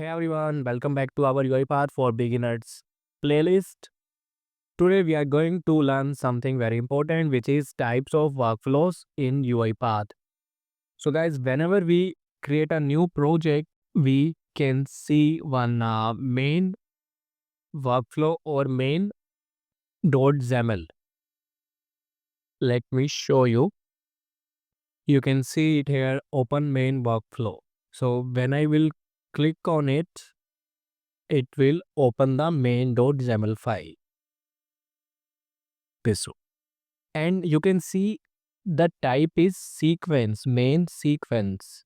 everyone, welcome back to our UiPath for Beginners playlist. Today we are going to learn something very important, which is types of workflows in UiPath. So guys, whenever we create a new project, we can see one main workflow or main.xml. Let me show you. You can see it here, open main workflow. So when I will click on it, it will open the main.xml file. This one. And you can see the type is sequence, main sequence.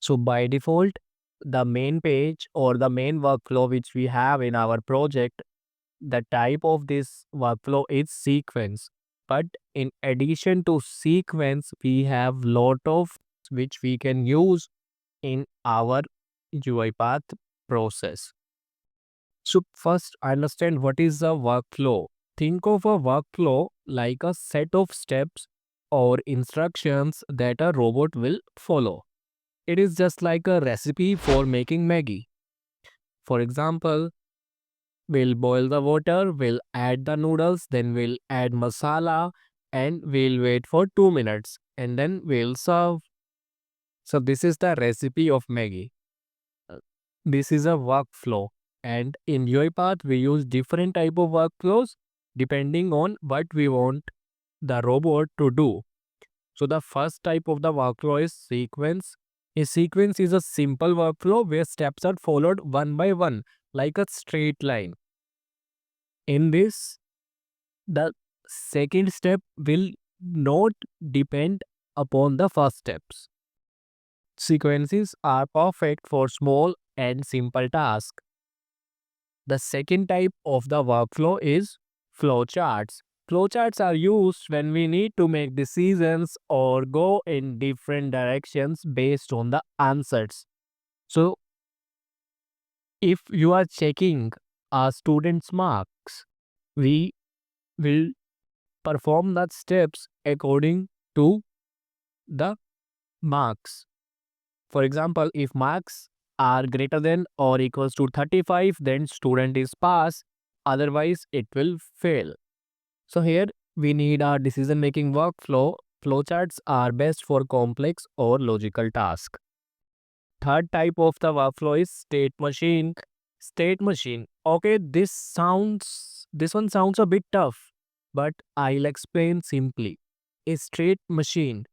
So by default, the main page or the main workflow which we have in our project, the type of this workflow is sequence. But in addition to sequence, we have lot of which we can use in our UiPath process. So first understand what is a workflow. Think of a workflow like a set of steps or instructions that a robot will follow. It is just like a recipe for making Maggie. For example, we'll boil the water, we'll add the noodles, then we'll add masala and we'll wait for 2 minutes and then we'll serve. So this is the recipe of Maggie. This is a workflow, and in UiPath we use different type of workflows depending on what we want the robot to do. So the first type of the workflow is sequence. A sequence is a simple workflow where steps are followed one by one like a straight line. In this, the second step will not depend upon the first steps. Sequences are perfect for small and simple tasks. The second type of the workflow is flowcharts. Flowcharts are used when we need to make decisions or go in different directions based on the answers. So, if you are checking a student's marks, we will perform the steps according to the marks. For example, if marks are greater than or equals to 35, then student is pass, otherwise it will fail. So here we need a decision making workflow. Flowcharts are best for complex or logical tasks. Third type of the workflow is state machine. State machine. Okay, this one sounds a bit tough, but I'll explain simply. A state machine.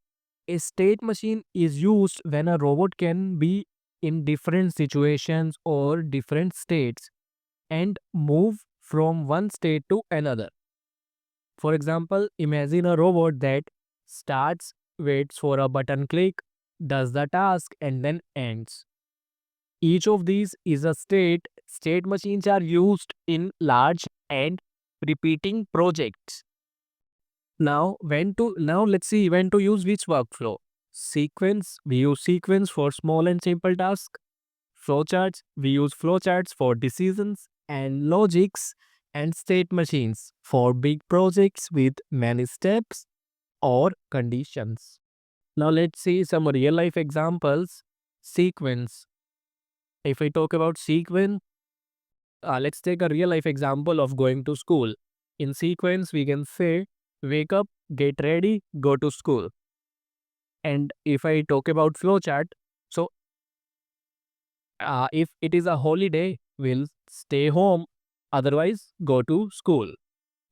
A state machine is used when a robot can be in different situations or different states and move from one state to another. For example, imagine a robot that starts, waits for a button click, does the task, and then ends. Each of these is a state. State machines are used in large and repeating projects. Now let's see when to use which workflow. Sequence, we use sequence for small and simple tasks. Flowcharts, we use flowcharts for decisions, and logics and state machines for big projects with many steps or conditions. Now let's see some real life examples. Sequence. If I talk about sequence, let's take a real life example of going to school. In sequence, we can say wake up, get ready, go to school. And if I talk about flowchart, so if it is a holiday, we'll stay home, otherwise go to school.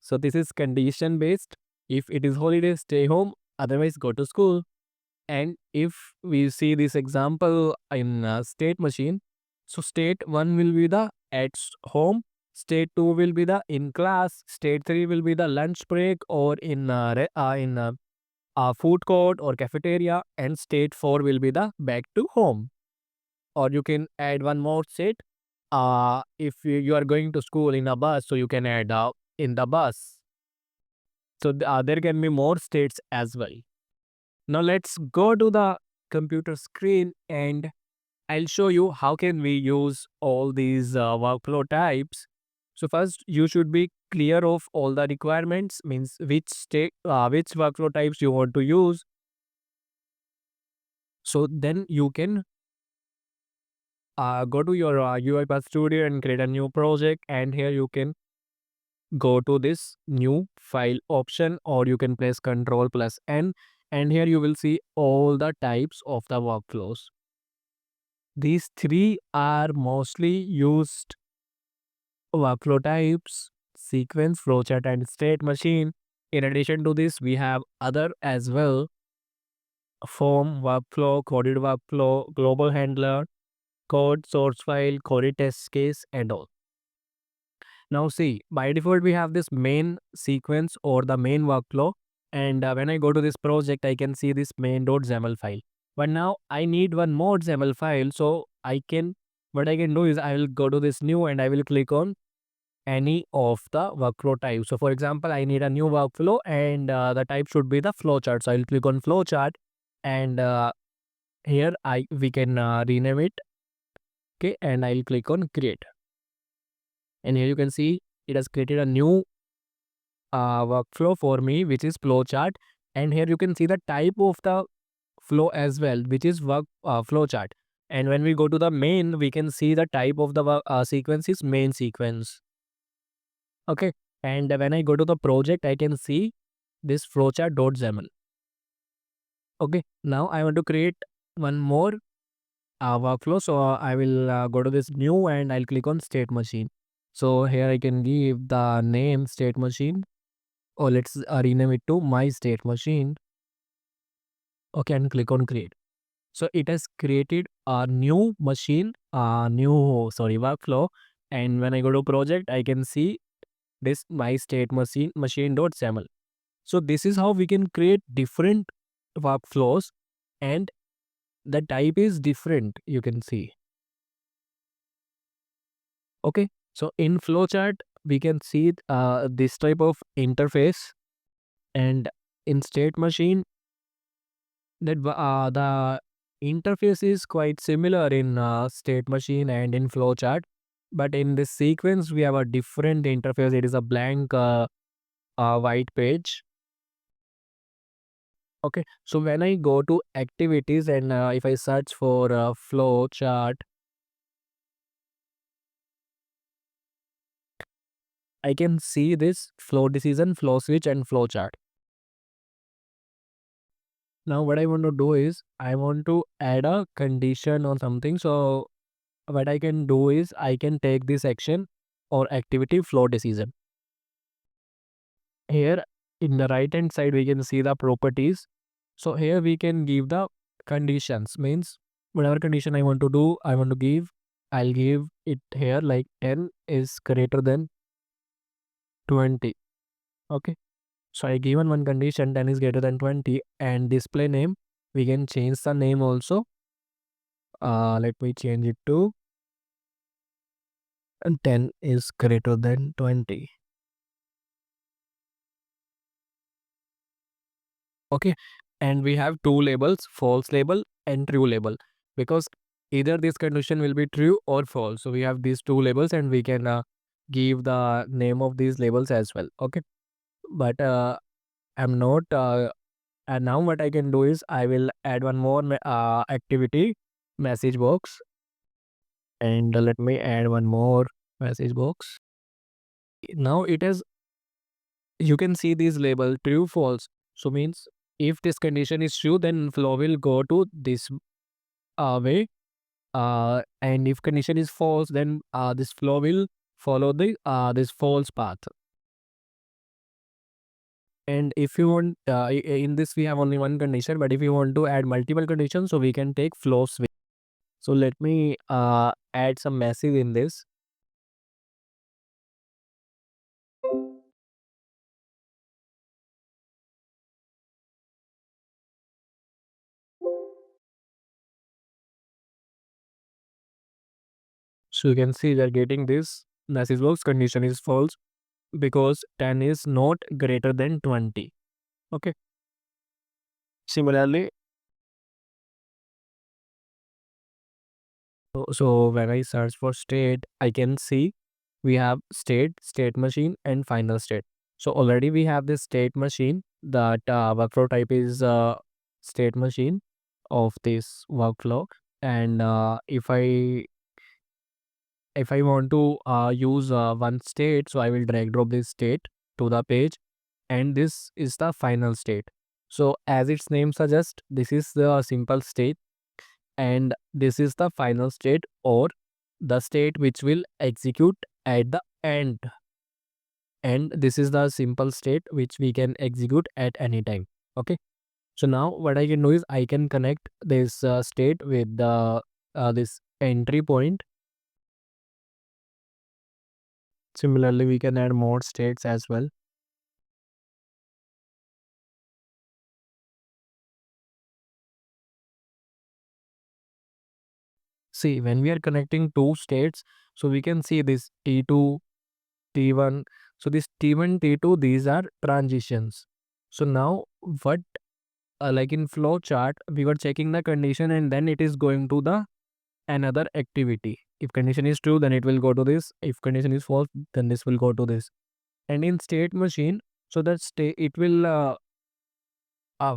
So this is condition based. If it is holiday, stay home, otherwise go to school. And if we see this example in state machine, so state 1 will be the at home, state 2 will be the in class, state 3 will be the lunch break or in a food court or cafeteria, and state 4 will be the back to home. Or you can add one more state. If you are going to school in a bus, so you can add in the bus. So there can be more states as well. Now let's go to the computer screen and I'll show you how can we use all these workflow types. So first you should be clear of all the requirements, means which workflow types you want to use. So then you can go to your UiPath Studio and create a new project, and here you can go to this new file option, or you can press Ctrl plus N, and here you will see all the types of the workflows. These three are mostly used workflow types: sequence, flowchart, and state machine. In addition to this, we have other as well: form workflow, coded workflow, global handler, code source file, coded test case, and all. Now see, by default we have this main sequence or the main workflow, and when I go to this project, I can see this main.xml file. But now I need one more XML file, so what I can do is I will go to this new and I will click on any of the workflow types. So for example, I need a new workflow, and the type should be the flowchart. So I'll click on flowchart, and here we can rename it. Okay, and I'll click on create, and here you can see it has created a new workflow for me, which is flowchart. And here you can see the type of the flow as well, which is flowchart. And when we go to the main, we can see the type of the sequence is main sequence. Okay, and when I go to the project, I can see this flowchart.xml. Okay, now I want to create one more workflow, so I will go to this new and I'll click on state machine. So here I can give the name state machine, or let's rename it to my state machine. Okay, and click on create. So it has created a new machine, workflow. And when I go to project, I can see this my state machine.xml. So this is how we can create different workflows, and the type is different, you can see. Okay, so in flowchart we can see this type of interface, and in state machine the interface is quite similar in state machine and in flowchart, but in this sequence we have a different interface. It is a blank white page. Okay, so when I go to activities and if I search for flowchart, I can see this flow decision, flow switch, and flowchart. Now what I want to do is I want to add a condition or something. So what I can do is I can take this action or activity flow decision. Here in the right hand side we can see the properties. So here we can give the conditions, means whatever condition I want to do, I'll give it here like 10 is greater than 20. Okay, so I given one condition 10 is greater than 20, and display name we can change the name also. Let me change it to 10 is greater than 20. Okay, and we have two labels, false label and true label, because either this condition will be true or false. So we have these two labels, and we can give the name of these labels as well. Okay, but I'm not and now what I can do is I will add one more activity, message box, and let me add one more message box. Now it is, you can see this label true false. So means if this condition is true, then flow will go to this way, and if condition is false, then this flow will follow the this false path. And if you want in this we have only one condition, but if you want to add multiple conditions, so we can take flow switch. So let me add some message in this. So you can see we are getting this message box, condition is false because 10 is not greater than 20. Okay, similarly, so when I search for state, I can see we have state, state machine, and final state. So already we have this state machine, that workflow type is state machine of this workflow. And if I if I want to use one state, so I will drag drop this state to the page, and this is the final state. So as its name suggests, this is the simple state, and this is the final state, or the state which will execute at the end, and this is the simple state which we can execute at any time. Okay, so now what I can do is I can connect this state with the this entry point. Similarly, we can add more states as well. See, when we are connecting two states, so we can see this T2, T1. So this T1, T2, these are transitions. So now what, like in flow chart, we were checking the condition and then it is going to the another activity. If condition is true, then it will go to this. If condition is false, then this will go to this. And in state machine, so that state, it will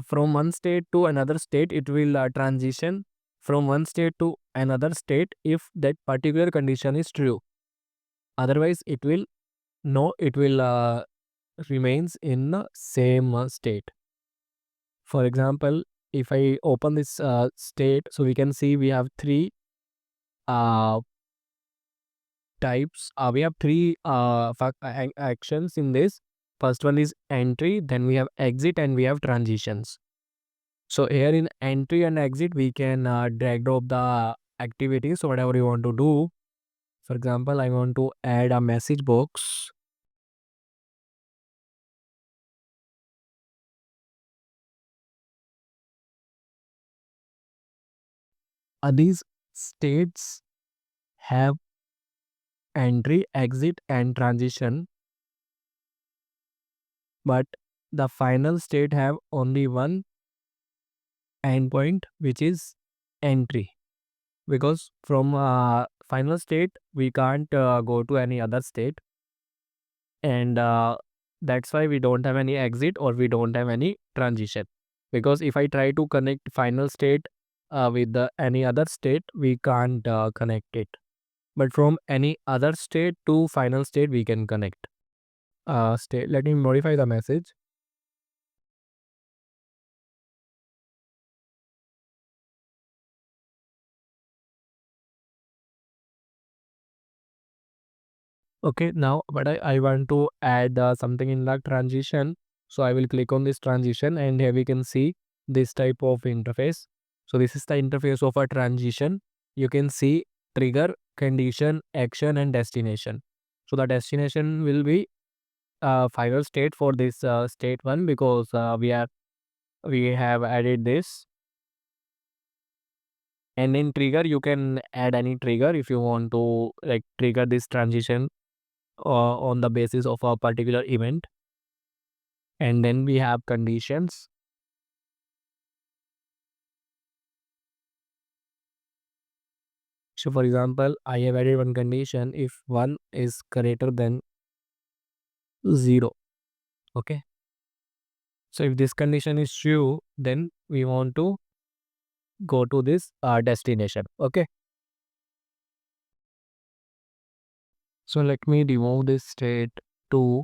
from one state to another state, it will transition from one state to another state if that particular condition is true. Otherwise, it will no, it will remains in the same state. For example, if I open this state, so we can see we have three uh, types. We have three actions in this. First one is entry, then we have exit, and we have transitions. So here in entry and exit, we can drag drop the activity. So whatever you want to do, for example, I want to add a message box. These states have entry, exit, and transition, but the final state have only one endpoint, which is entry. Because from final state, we can't go to any other state, and that's why we don't have any exit or we don't have any transition. Because if I try to connect final state with the any other state, we can't connect it. But from any other state to final state, we can connect. State. Let me modify the message. Okay, now but I want to add something in the transition. So I will click on this transition, and here we can see this type of interface. So this is the interface of a transition. You can see trigger, condition, action, and destination. So the destination will be final state for this state one, because we have added this. And in trigger, you can add any trigger if you want to like trigger this transition on the basis of a particular event. And then we have conditions. So for example, I have added one condition if 1 is greater than 0. Okay. So if this condition is true, then we want to go to this destination. Okay. So let me remove this state 2,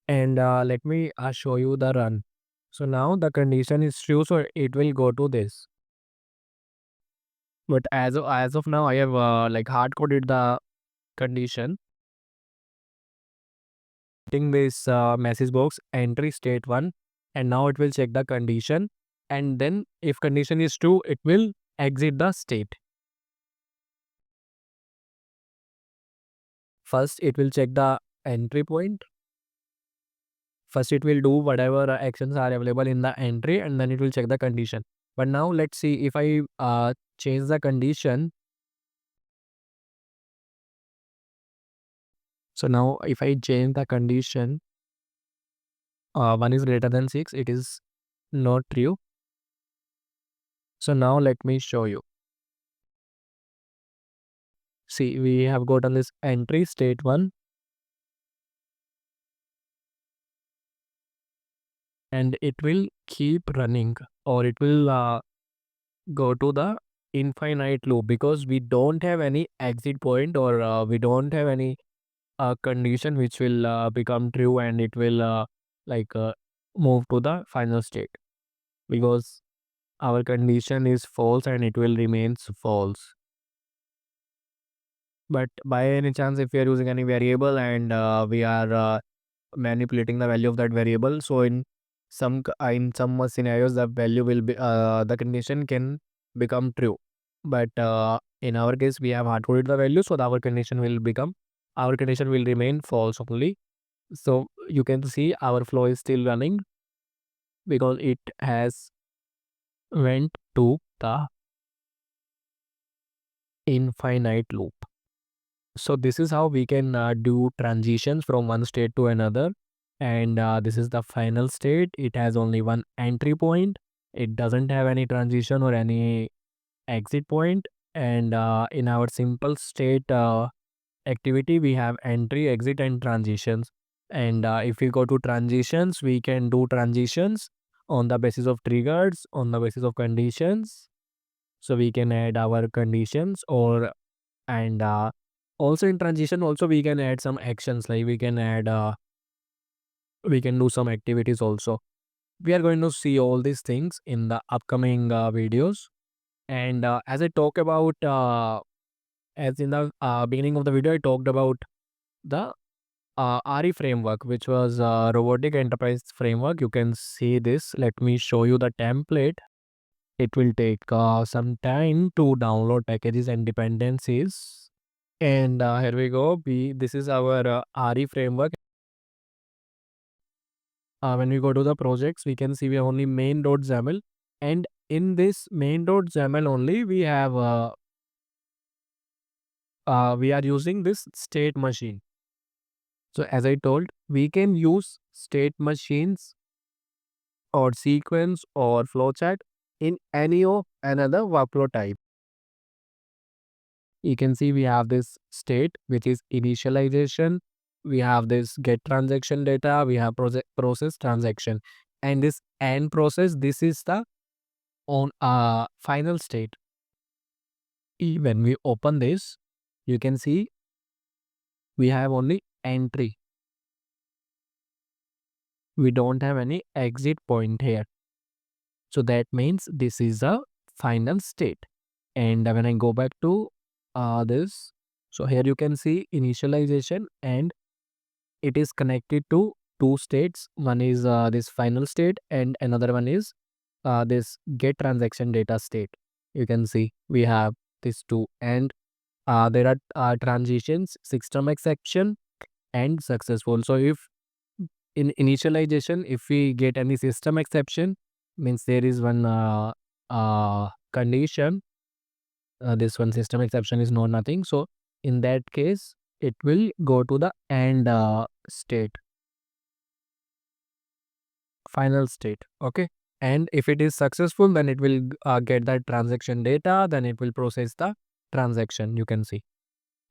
and let me show you the run. So now the condition is true, so it will go to this. But as of now, I have like hard coded the condition. This message box entry state 1, and now it will check the condition, and then if condition is true, it will exit the state. First it will check the entry point. First it will do whatever actions are available in the entry, and then it will check the condition. But now let's see if I change the condition. So now if I change the condition, 1 is greater than 6, it is not true. So now let me show you. See, we have gotten this entry state 1, and it will keep running, or it will go to the infinite loop because we don't have any exit point, or we don't have any condition which will become true and it will like move to the final state, because our condition is false and it will remain false. But by any chance, if we are using any variable and we are manipulating the value of that variable, so in some scenarios the value will be the condition can become true, but in our case we have hard coded the value, so our condition will remain false only. So you can see our flow is still running because it has went to the infinite loop. So this is how we can do transitions from one state to another. And this is the final state. It has only one entry point. It doesn't have any transition or any exit point. And in our simple state activity, we have entry, exit, and transitions. And if we go to transitions, we can do transitions on the basis of triggers, on the basis of conditions. So we can add our conditions, or and also in transition also we can add some actions, like we can do some activities also. We are going to see all these things in the upcoming videos. And as I talk about as in the beginning of the video I talked about the RE framework, which was robotic enterprise framework. You can see this. Let me show you the template. It will take some time to download packages and dependencies. And here we go. This is our RE framework. When we go to the projects, we can see we have only main.xaml. And in this main.xaml only, we are using this state machine. So as I told, we can use state machines or sequence or flowchart in any of another workflow type. You can see we have this state, which is initialization. We have this get transaction data. We have process transaction, and this end process. This is the on final state. When we open this, you can see we have only entry. We don't have any exit point here. So that means this is a final state. And when I go back to this, so here you can see initialization, and it is connected to two states. One is this final state and another one is this get transaction data state. You can see we have these two, and there are transitions, system exception and successful. So if in initialization, if we get any system exception, means there is one condition, this one system exception is no nothing. So in that case, it will go to the end state, final state. Okay. And if it is successful, then it will get that transaction data, then it will process the transaction. You can see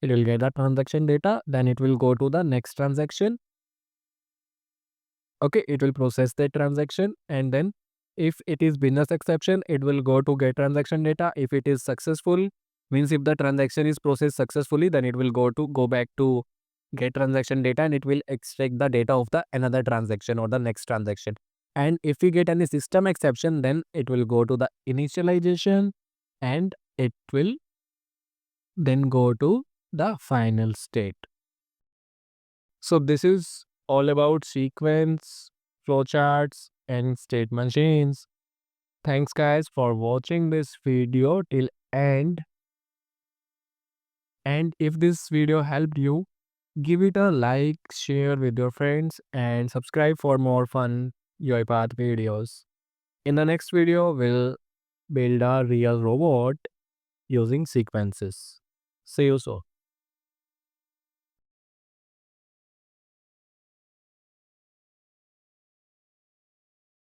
it will get the transaction data, then it will go to the next transaction. Okay, it will process the transaction, and then if it is business exception, it will go to get transaction data. If it is successful, means if the transaction is processed successfully, then it will go back to get transaction data, and it will extract the data of the another transaction or the next transaction. And if we get any system exception, then it will go to the initialization, and it will then go to the final state. So this is all about sequence, flowcharts, and state machines. Thanks guys for watching this video till end. And if this video helped you, give it a like, share with your friends, and subscribe for more fun UiPath videos. In the next video, we'll build a real robot using sequences. See you soon.